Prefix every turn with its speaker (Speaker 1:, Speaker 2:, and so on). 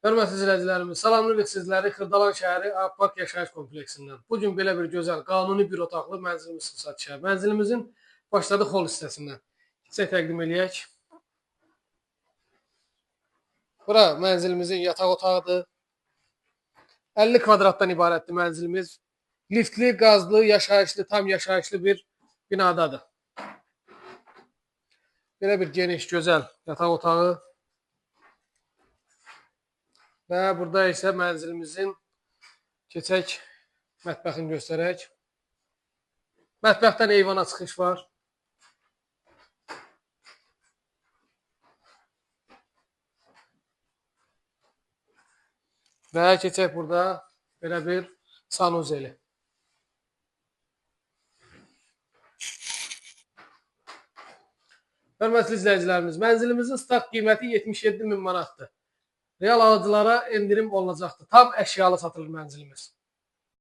Speaker 1: Hörmətli izləyicilərimiz, salamlayırıq sizləri Xırdalan şəhəri Park yaşayış kompleksindən. Bugün belə bir gözəl, qanuni bir otaqlı mənzilimiz satışa. Mənzilimizin başladı hol hissəsindən. Sizə təqdim eləyək. Bura mənzilimizin yataq otağıdır. 50 kvadratdan ibarətdir mənzilimiz. Liftli, qazlı, yaşayışlı, tam yaşayışlı bir binadadır. Belə bir geniş, gözəl yataq otağı. Və burada isə mənzilimizin keçək mətbəxini göstərək. Mətbəxdən eyvana çıxış var. Və keçək burada belə bir sanuzeli. Hörmətli izləyicilərimiz, mənzilimizin start qiyməti 77.000 manatdır. Real alıcılara endirim olunacaqdır. Tam əşyalı satılır mənzilimiz.